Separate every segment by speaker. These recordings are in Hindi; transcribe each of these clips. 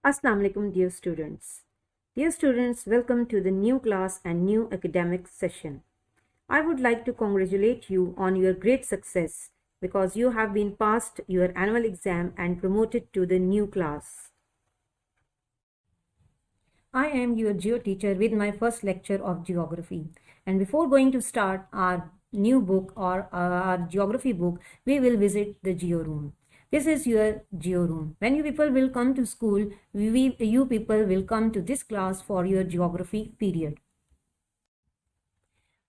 Speaker 1: Assalamu alaikum, dear students. Dear students, welcome to the new class and new academic session. I would like to congratulate you on your great success because you have been passed your annual exam and promoted to the new class. I am your geo teacher with my first lecture of geography. And before going to start our new book or our geography book, we will visit the geo room. This is your geo room. When you people will come to school, you people will come to this class for your geography period.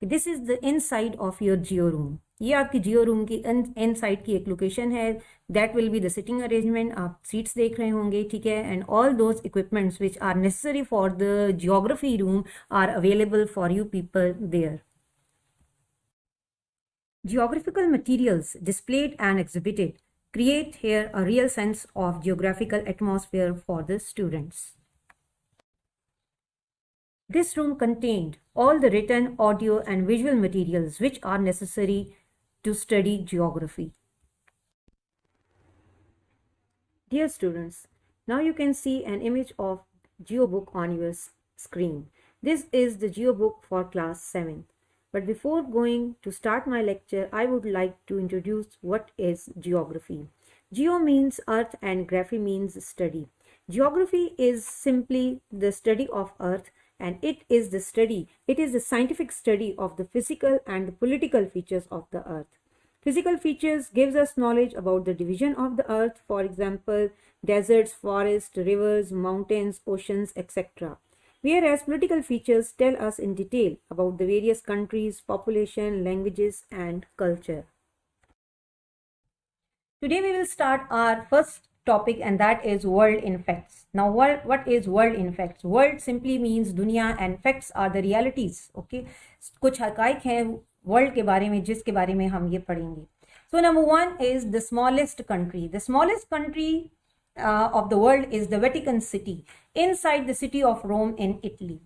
Speaker 1: This is the inside of your geo room. ये आपकी जियो रूम की इनसाइड की एक लोकेशन है. That will be the sitting arrangement. आप सीट्स देख रहे होंगे, ठीक है. And all those equipments which are necessary for the geography room are available for you people there. Geographical materials displayed and exhibited create here a real sense of geographical atmosphere for the students. This room contained all the written, audio and visual materials which are necessary to study geography. Dear students, now you can see an image of GeoBook on your screen. This is the GeoBook for class 7. But before going to start my lecture, I would like to introduce what is geography. Geo means earth and graphy means study. Geography is simply the study of earth, and it is the scientific study of the physical and the political features of the earth. Physical features gives us knowledge about the division of the earth, for example, deserts, forests, rivers, mountains, oceans, etc. Whereas political features tell us in detail about the various countries, population, languages, and culture. Today we will start our first topic, and that is world in facts. Now what is world in facts? World simply means दुनिया and facts are the realities. Okay, कुछ हकाइक हैं वर्ल्ड के बारे में जिसके बारे में हम ये पढ़ेंगे. So number 1 is the smallest country. The smallest country of the world is the Vatican City, inside the city of Rome in Italy.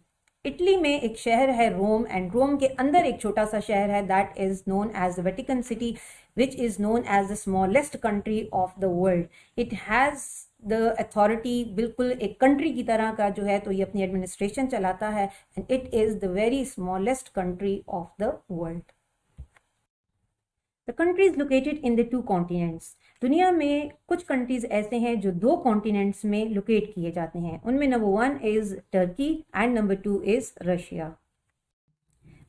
Speaker 1: Italy में एक शहर है रोम, एंड रोम के अंदर एक छोटा सा शहर है that is known as the Vatican City, which is known as the smallest country of the world. It has the authority, बिल्कुल एक कंट्री की तरह का जो है, तो ये अपनी एडमिनिस्ट्रेशन चलाता है, and it is the very smallest country of the world. The country is located in the 2 continents. दुनिया में कुछ कंट्रीज ऐसे हैं जो 2 कॉन्टिनेंट्स में लोकेट किए जाते हैं. उनमें number 1 is Turkey and number 2 is Russia.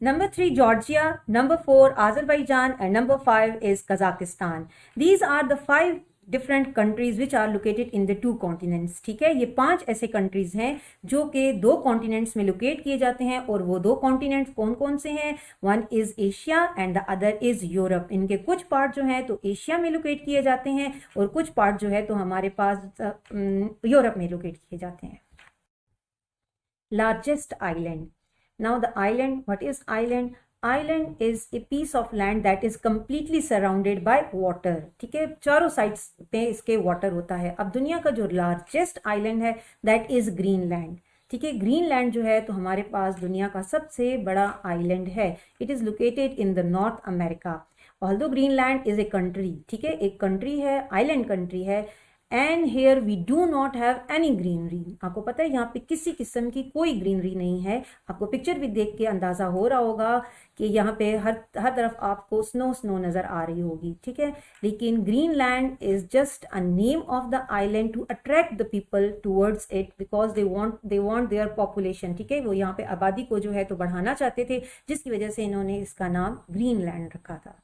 Speaker 1: Number 3 Georgia, number 4 Azerbaijan, and number 5 is Kazakhstan. These are the 5 different countries which are located in the 2 continents. ठीक है, ये 5 ऐसे कंट्रीज हैं जो कि 2 कॉन्टिनेंट्स में लोकेट किए जाते हैं. और वो 2 कॉन्टिनेंट्स कौन कौन से हैं? One is Asia and the other is Europe. इनके कुछ पार्ट जो है तो एशिया में लोकेट किए जाते हैं, और कुछ पार्ट जो है तो हमारे पास यूरोप में लोकेट किए जाते हैं. Largest island. Now the island, what is island? Island is a piece of land that is completely surrounded by water. ठीक है, चारों साइड्स पे इसके वाटर होता है. अब दुनिया का जो लार्जेस्ट आइलैंड है दैट इज ग्रीनलैंड. ठीक है, ग्रीनलैंड जो है तो हमारे पास दुनिया का सबसे बड़ा आइलैंड है. It is located in the North America. Although Greenland is a country, ठीक है, एक कंट्री है, आइलैंड कंट्री है, and here we do not have any greenery. आपको पता है यहाँ पे किसी किस्म की कोई ग्रीनरी नहीं है. आपको पिक्चर भी देख के अंदाज़ा हो रहा होगा कि यहाँ पे हर तरफ आपको स्नो नज़र आ रही होगी. ठीक है, लेकिन Greenland is just a name of the island to attract the people towards it, because they want their population. ठीक है, वो यहाँ पे आबादी को जो है तो बढ़ाना चाहते थे, जिसकी वजह से इन्होंने इसका नाम ग्रीनलैंड रखा था.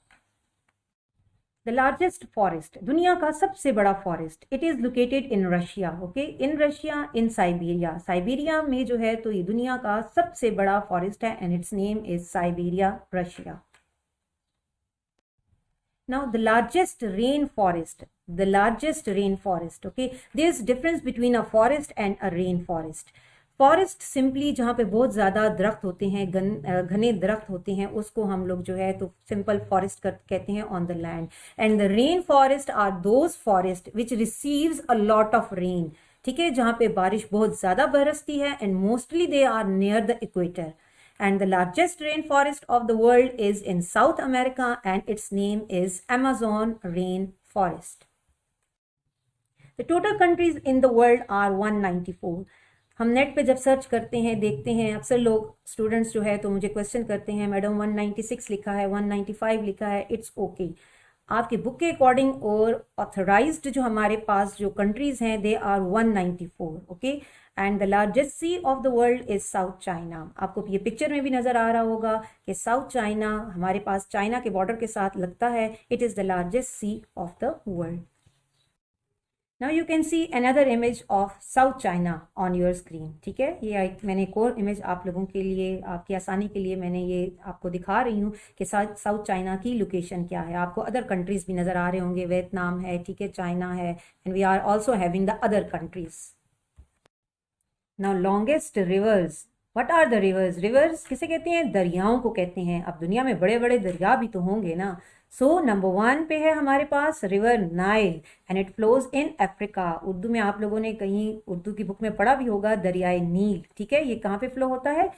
Speaker 1: The largest forest, दुनिया का सबसे बड़ा forest, it is located in Russia. Okay, in Russia, in Siberia. Siberia में जो है तो ये दुनिया का सबसे बड़ा फॉरेस्ट है, and it's name is Siberia, Russia. Now the largest rainforest, okay, there is difference between a forest and a rainforest. Forest simply जहाँ पे बहुत ज़्यादा दरख्त होते हैं, घने दरख्त होते हैं, उसको हम लोग जो है तो सिंपल फॉरेस्ट कहते हैं on the land. And the rain forest are those forest which receives a lot of rain. ठीक है, जहाँ पे बारिश बहुत ज़्यादा बरसती है, and mostly they are near the equator. And the largest rainforest of the world is in South America, and its name is Amazon rainforest. The total countries in the world are 194। हम नेट पे जब सर्च करते हैं, देखते हैं, अक्सर लोग स्टूडेंट्स जो है तो मुझे क्वेश्चन करते हैं, मैडम 196 लिखा है, 195 लिखा है। इट्स ओके, आपकी बुक के अकॉर्डिंग और ऑथराइज्ड जो हमारे पास जो कंट्रीज हैं they are 194। Okay, and the largest sea of the world is South China. आपको ये पिक्चर में भी नजर आ रहा होगा कि साउथ चाइना हमारे पास चाइना के बॉर्डर के साथ लगता है। It is the largest sea of the world. Now you can see another image of south China on your screen. ठीक है, ये मैंने एक और इमेज आप लोगों के लिए, आपकी आसानी के लिए मैंने ये आपको दिखा रही हूँ कि साउथ चाइना की लोकेशन क्या है। आपको अदर कंट्रीज भी नजर आ रहे होंगे, वियतनाम है, ठीक है, चाइना है, and we are also having the other countries. Now longest rivers, what are the rivers? Rivers किसे कहते हैं? दरियाओं को कहते हैं। अब दुनिया में बड़े बड़े दरिया भी तो होंगे ना। सो नंबर 1 पे है हमारे पास river Nile and it flows in Africa. Urdu में आप लोगों ने कहीं उर्दू की बुक में पढ़ा भी होगा दरियाए नील। ठीक है, ये कहाँ पे फ्लो होता है?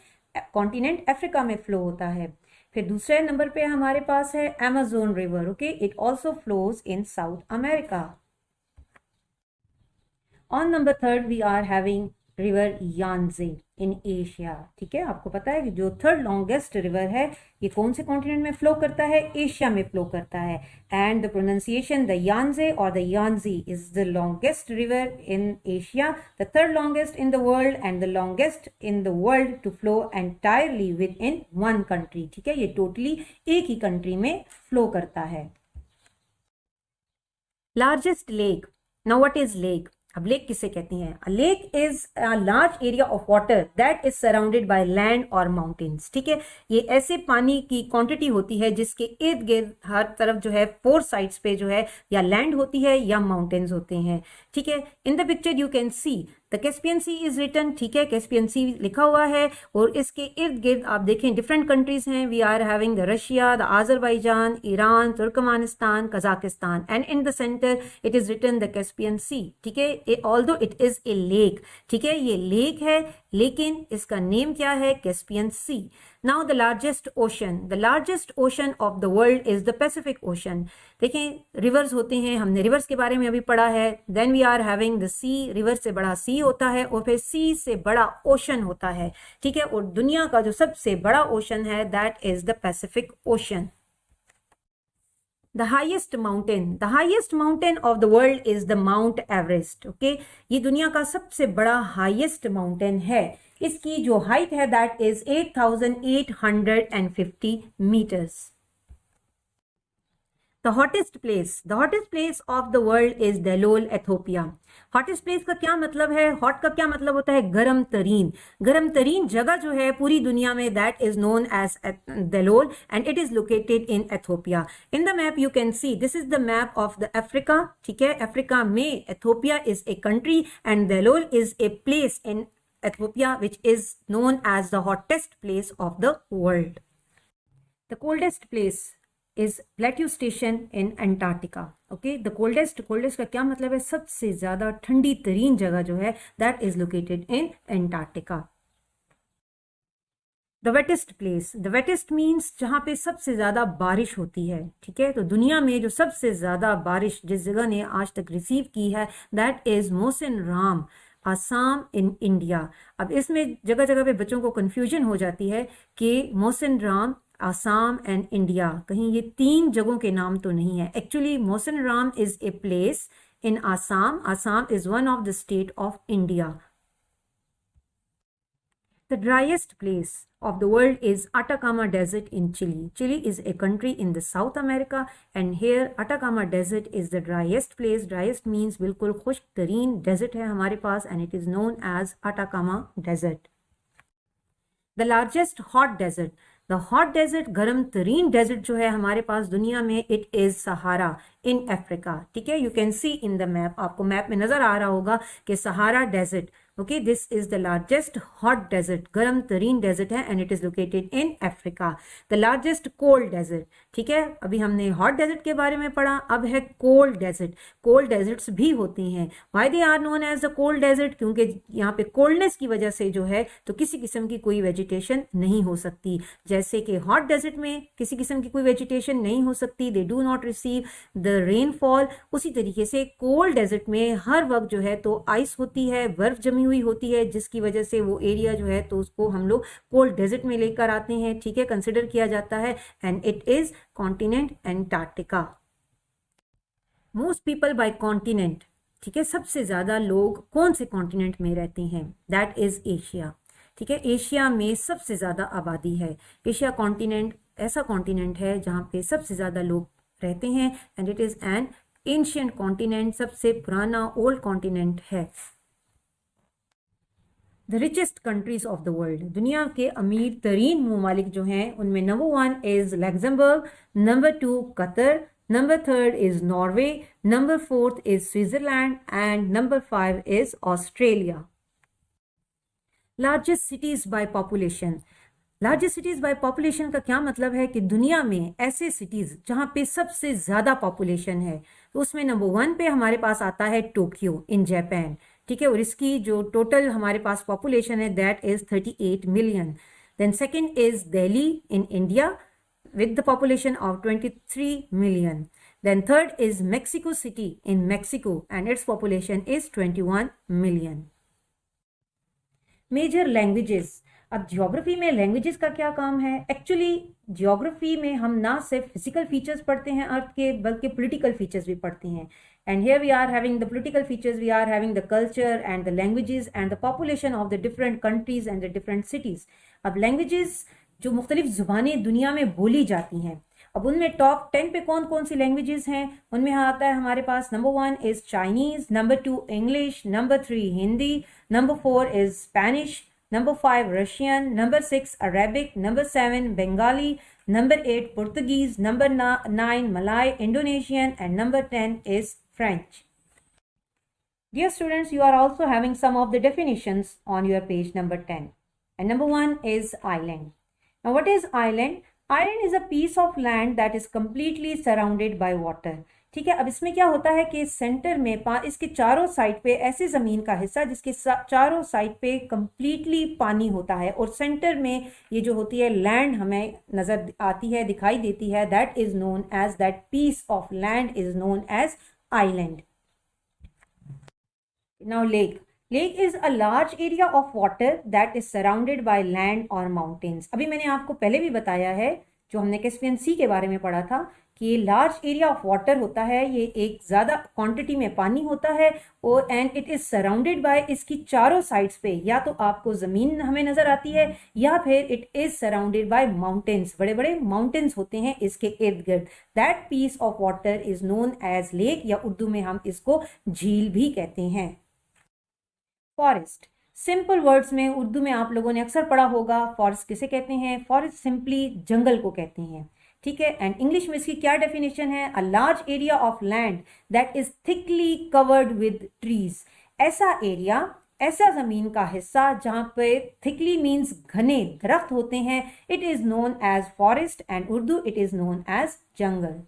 Speaker 1: कॉन्टिनेंट अफ्रीका में फ्लो होता है। फिर दूसरे नंबर पे हमारे पास है Amazon river. Okay, it also flows in South America. On number 3 we are having river Yangtze in Asia. ठीक है, आपको पता है कि जो 3rd लॉन्गेस्ट रिवर है ये कौन से कॉन्टिनेंट में फ्लो करता है? एशिया में फ्लो करता है। And the pronunciation the Yangtze और the Yangtze is the longest river in Asia, the 3rd longest in the world and the longest in the world to flow entirely within 1 country. ठीक है, ये टोटली एक ही कंट्री में फ्लो करता है। Largest lake. Now what is lake? अब लेक किसे कहते हैं? अ lake is a large area of water that is surrounded by land और माउंटेन्स। ठीक है, ये ऐसे पानी की क्वांटिटी होती है जिसके इर्द गिर्द हर तरफ जो है 4 साइड्स पे जो है या लैंड होती है या माउंटेन्स होते हैं। ठीक है, in the picture you can see the Caspian Sea is written. ठीक है, कैस्पियन सी लिखा हुआ है और इसके इर्द गिर्द आप देखें डिफरेंट कंट्रीज हैं। We are having the Russia, the Azerbaijan, Iran, Turkmenistan, Kazakhstan and in the centre it is written the Caspian sea. ठीक है, although it is a lake. ठीक है, ये लेक है लेकिन इसका नेम क्या है? Caspian Sea. Now the largest ocean. The largest ocean of the world is the Pacific Ocean. देखें रिवर्स होते हैं, हमने रिवर्स के बारे में अभी पढ़ा है। Then we are having the sea, river से बड़ा सी होता है और फिर सी से बड़ा ओशन होता है। ठीक है, और दुनिया का जो सबसे बड़ा ओशन है that is the Pacific ocean. The highest mountain, the highest mountain of the world is the Mount Everest. Okay, ये दुनिया का सबसे बड़ा हाईएस्ट माउंटेन है। इसकी जो हाइट है that is 8,850 metres. The hottest place of the world is Dalol, Ethiopia. Hottest place का क्या मतलब है? हॉट का क्या मतलब होता है? गर्म तरीन जगह जो है पूरी दुनिया में that is known as Dallol and it is located in Ethiopia. In the map you can see this is the map of the Africa. ठीक है, अफ्रीका में Ethiopia is a country and Dallol is a place in Ethiopia which is known as the hottest place of the world. The coldest place is Plateau Station in Antarctica. Okay, the coldest का क्या मतलब है? सबसे ज्यादा ठंडी तरीन जगह जो है that is located in Antarctica. The wettest means जहां पे सबसे ज्यादा बारिश होती है। ठीक है, तो दुनिया में जो सबसे ज्यादा बारिश जिस जगह ने आज तक रिसीव की है that is Mawsynram, Assam in India. अब इसमें जगह जगह पे बच्चों को कंफ्यूजन हो जाती है कि मोसिनराम, आसाम एंड इंडिया, कहीं ये 3 जगहों के नाम तो नहीं है। Actually Mawsynram is a place in Assam. Assam is one of the state of India. The driest place of the world is Atacama Desert in Chile. Chile is a country in the South America and here Atacama Desert is the driest place. Driest means बिल्कुल खुश्क तरीन desert है हमारे पास and it is known as Atacama Desert. The largest hot desert. The hot desert, गर्म तरीन desert जो है हमारे पास दुनिया में it is Sahara in Africa. ठीक है, you can see in the map, आपको मैप में नजर आ रहा होगा कि Sahara desert okay, this is the largest hot desert, गर्म तरीन डेजर्ट है, and it is located in Africa. The largest cold desert, ठीक है, अभी हमने हॉट डेजर्ट के बारे में पढ़ा, अब है कोल्ड डेजर्ट। कोल्ड डेजर्ट्स भी होती हैं। Why they are known as the cold desert? क्योंकि यहाँ पे कोल्डनेस की वजह से जो है तो किसी किस्म की कोई वेजिटेशन नहीं हो सकती। जैसे कि हॉट डेजर्ट में किसी किस्म की कोई वेजिटेशन नहीं हो सकती, they do not receive the rainfall, उसी तरीके से कोल्ड डेजर्ट में हर वक्त जो है तो आइस होती है, बर्फ जमी हुई होती है, जिसकी वजह से वो एरिया जो है तो उसको हम लोग कोल्ड डेजर्ट में लेकर आते हैं, ठीक है, कंसिडर किया जाता है, and it is continent Antarctica. Most people by continent, ठीक है, सबसे ज्यादा लोग कौन से कॉन्टिनेंट में रहते हैं? दैट इज एशिया, ठीक है, एशिया में सबसे ज्यादा आबादी है। एशिया कॉन्टिनेंट ऐसा कॉन्टिनेंट है जहां पे सबसे ज्यादा लोग रहते हैं, and it is an ancient continent, सबसे पुराना ओल्ड कॉन्टिनेंट है। The richest countries of the world, दुनिया के अमीर तरीन ममालिक जो हैं उनमें number 1 is Luxembourg, number 2 Qatar, number 3 is Norway, number 4 is Switzerland, and number 5 is Australia. Largest cities by population, largest cities by population का क्या मतलब है कि दुनिया में ऐसे सिटीज जहां पे सबसे ज्यादा पॉपुलेशन है, तो उसमें नंबर 1 पे हमारे पास आता है टोक्यो इन जापान, ठीक है, और इसकी जो टोटल हमारे पास पॉपुलेशन है that is 38 million. Then second is Delhi in India with the population of 23 million. Then third is Mexico City in Mexico and its population is 21 million. Major languages, अब ज्योग्राफी में लैंग्वेजेस का क्या काम है? एक्चुअली ज्योग्राफी में हम ना सिर्फ फिजिकल फीचर्स पढ़ते हैं अर्थ के, बल्कि पॉलिटिकल फीचर्स भी पढ़ते हैं, and here we are having the political features, we are having the culture and the languages and the population of the different countries and the different cities. अब लैंग्वेजेस जो मुख्तलिफ ज़ुबानें दुनिया में बोली जाती हैं, अब उनमें टॉप 10 पे कौन कौन सी लैंग्वेजेस हैं? उनमें आता है हमारे पास number 1 is Chinese, number 2 English, number 3 Hindi, number 4 is Spanish, number 5 Russian, number 6 Arabic, number 7 Bengali, number 8 Portuguese, number 9 Malay Indonesian, and number 10 is French. Dear students, you are also having some of the definitions on your page number 10. And number 1 is island. Now what is island? Island is a piece of land that is completely surrounded by water. ठीक है, अब इसमें क्या होता है कि सेंटर में इसके चारों साइड पे ऐसे ज़मीन का हिस्सा जिसके चारों साइड पे कंप्लीटली पानी होता है, और सेंटर में ये जो होती है लैंड हमें नज़र आती है, दिखाई देती है, that is known as, that piece of land is known as island. Now lake, lake is a large area of water that is surrounded by land और माउंटेन्स। अभी मैंने आपको पहले भी बताया है, जो हमने कैस्पियन सी के बारे में पढ़ा था, कि ये लार्ज एरिया ऑफ वाटर होता है, ये एक ज़्यादा क्वांटिटी में पानी होता है, और and it is surrounded bye, इसकी चारों साइड्स पे या तो आपको ज़मीन हमें नज़र आती है, या फिर it is surrounded by mountains, बड़े बड़े माउंटेन्स होते हैं इसके इर्द गिर्द। That piece of water is known as lake, या उर्दू में हम इसको झील भी कहते हैं। फॉरेस्ट, सिंपल वर्ड्स में उर्दू में आप लोगों ने अक्सर पढ़ा होगा, फॉरेस्ट किसे कहते हैं? फॉरेस्ट सिंपली जंगल को कहते हैं, ठीक है, एंड इंग्लिश में इसकी क्या डेफिनेशन है? अ large area of land that is thickly covered with trees. ऐसा एरिया, ऐसा जमीन का हिस्सा जहां पे थिकली मीन्स घने दरख्त होते हैं, it is known as forest, and Urdu it is known as jungle.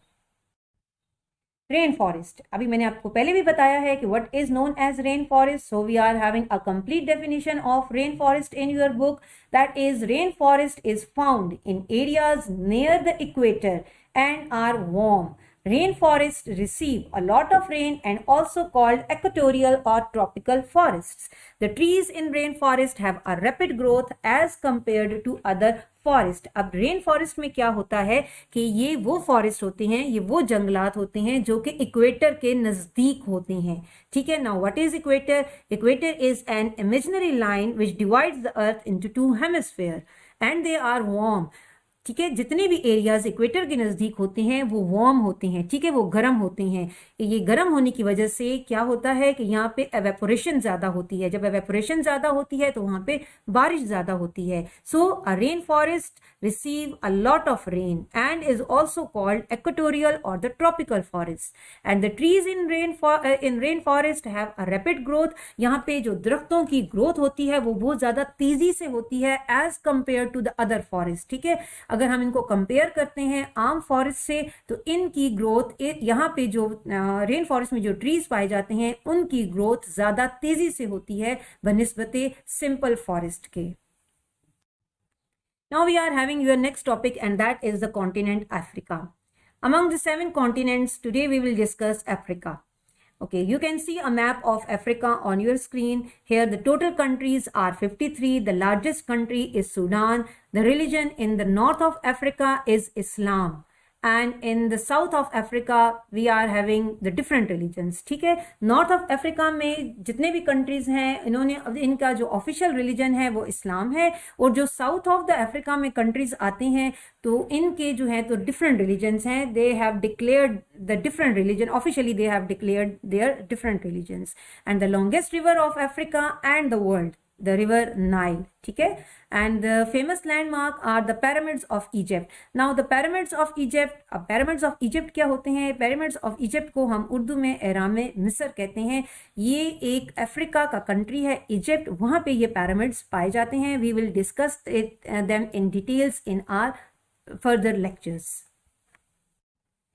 Speaker 1: Rain forest, अभी मैंने आपको पहले भी बताया है कि what is known as rain forest, so we are having a complete definition of rain forest in your book, that is rain forest is found in areas near the equator and are warm. Rainforests receive a lot of rain and also called equatorial or tropical forests. The trees in rainforest have a rapid growth as compared to other forest. अब रेन फॉरेस्ट में क्या होता है कि ये वो फॉरेस्ट होते हैं, ये वो जंगलात होते हैं जो कि इक्वेटर के नज़दीक होते हैं, ठीक है। Now what is equator? Equator is an imaginary line which divides the earth into 2 hemisphere and they are warm, ठीक है, जितने भी एरियाज इक्वेटर के नज़दीक होते हैं वो वार्म होते हैं, ठीक है, वो गर्म होते हैं। ये गर्म होने की वजह से क्या होता है कि यहाँ पे एवेपोरेशन ज़्यादा होती है। जब एवेपोरेशन ज़्यादा होती है तो वहाँ पे बारिश ज़्यादा होती है। So a rain forest receive a lot of rain and is also called equatorial or the tropical forest, and the trees in rainforest have a rapid growth। यहाँ पे जो दरख्तों की ग्रोथ होती है वो बहुत ज़्यादा तेज़ी से होती है as compared to the other forest, ठीक है। अगर हम इनको कंपेयर करते हैं आम फॉरेस्ट से तो इनकी ग्रोथ, यहाँ पे जो रेन फॉरेस्ट में जो ट्रीज पाए जाते हैं उनकी ग्रोथ ज़्यादा तेज़ी से होती है बनिस्बते सिंपल फॉरेस्ट के। Now we are having your next topic, and that is the continent Africa. Among the 7 continents, today we will discuss Africa. Okay, you can see a map of Africa on your screen. Here the total countries are 53. The largest country is Sudan. The religion in the north of Africa is Islam. And in the south of Africa we are having the different religions, ठीक है। नॉर्थ ऑफ अफ्रीका में जितने भी कंट्रीज हैं इन्होंने इनका जो ऑफिशियल रिलीजन है वो इस्लाम है, और जो साउथ ऑफ द अफ्रीका में कंट्रीज आते हैं तो इनके जो है तो डिफरेंट रिलीजन्स हैं। They have declared the different religion, officially they have declared their different religions. And the longest river of Africa and the world, the river Nile, ठीक है। and the famous landmark are the pyramids of Egypt. Now the pyramids of Egypt, अब pyramids of Egypt क्या होते हैं? pyramids of Egypt को हम उर्दू में एहराम मिस्र कहते हैं। ये एक अफ्रीका का कंट्री है इजिप्ट, वहाँ पे ये pyramids पाए जाते हैं। we will discuss them in details in our further lectures.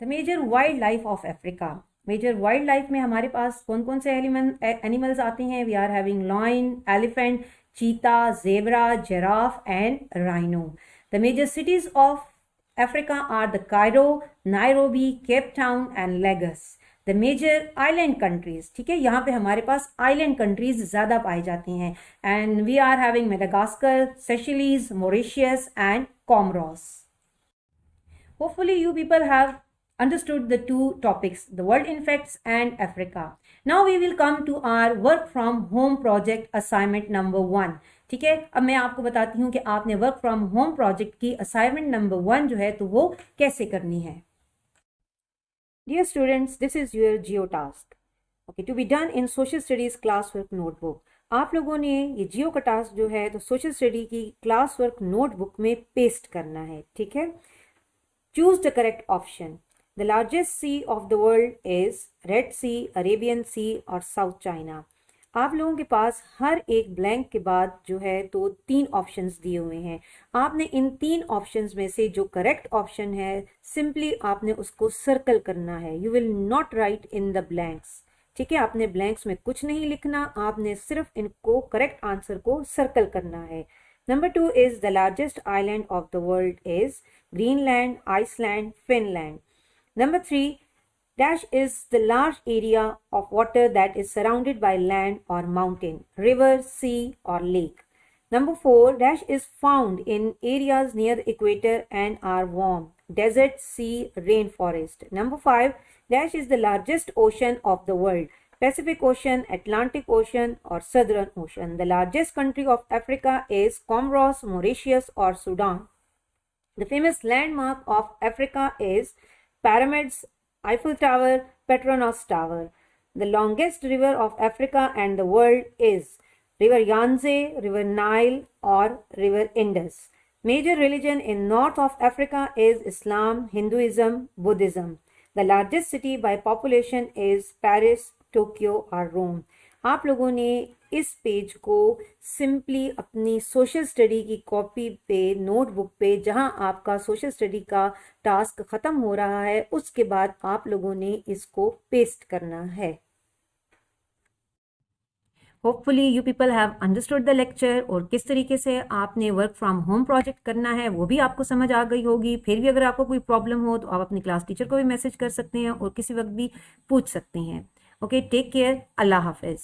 Speaker 1: The major wildlife of Africa. Major wildlife में हमारे पास कौन कौन से एनिमल्स आते हैं? We are having lion, elephant, cheetah, zebra, giraffe and rhino. The major cities of Africa are the Cairo, Nairobi, Cape Town and Lagos. The major island countries, ठीक है, यहाँ पे हमारे पास आइलैंड कंट्रीज ज़्यादा पाई जाती हैं। And we are having Madagascar, Seychelles, Mauritius and Comoros. Hopefully you people have understood the two topics, the world insects and Africa. Now we will come to our work from home project assignment number 1, ठीक है। अब मैं आपको बताती हूँ कि आपने वर्क फ्रॉम होम प्रोजेक्ट की असाइनमेंट नंबर 1 जो है तो वो कैसे करनी है। Dear students, this is your geo task, okay, to be done in social studies classwork notebook. आप लोगों ने ये जियो का टास्क जो है तो सोशल स्टडी की क्लास वर्क नोटबुक में पेस्ट करना है, ठीक है। Choose the correct option. The largest sea of the world is Red Sea, Arabian Sea और South China. आप लोगों के पास हर एक ब्लैंक के बाद जो है तो 3 ऑप्शंस दिए हुए हैं। आपने इन 3 ऑप्शंस में से जो करेक्ट ऑप्शन है सिंपली आपने उसको सर्कल करना है। You will not right in the blanks, ठीक है। आपने ब्लैंक्स में कुछ नहीं लिखना, आपने सिर्फ इनको करेक्ट आंसर को सर्कल करना है। Number 2 is the largest island of the world is Greenland, Iceland, Finland. Number 3, dash is the large area of water that is surrounded by land or mountain, river, sea or lake. Number 4, dash is found in areas near the equator and are warm, desert, sea, rainforest. Number 5, dash is the largest ocean of the world, Pacific Ocean, Atlantic Ocean or Southern Ocean. The largest country of Africa is Comoros, Mauritius or Sudan. The famous landmark of Africa is pyramids, Eiffel Tower, Petronas Tower. The longest river of Africa and the world is River Yangtze, River Nile or River Indus. Major religion in north of Africa is Islam, Hinduism, Buddhism. The largest city by population is Paris, Tokyo और रोम। आप लोगों ने इस पेज को सिंपली अपनी सोशल स्टडी की कॉपी पे, नोटबुक पे, जहां आपका सोशल स्टडी का टास्क ख़त्म हो रहा है उसके बाद आप लोगों ने इसको पेस्ट करना है। Hopefully you people have understood the lecture, और किस तरीके से आपने वर्क फ्रॉम होम प्रोजेक्ट करना है वो भी आपको समझ आ गई होगी। फिर भी अगर आपको कोई प्रॉब्लम हो तो आप अपनी क्लास टीचर को भी मैसेज कर सकते हैं और किसी वक्त भी पूछ सकते हैं। Okay, take care. Allah Hafiz.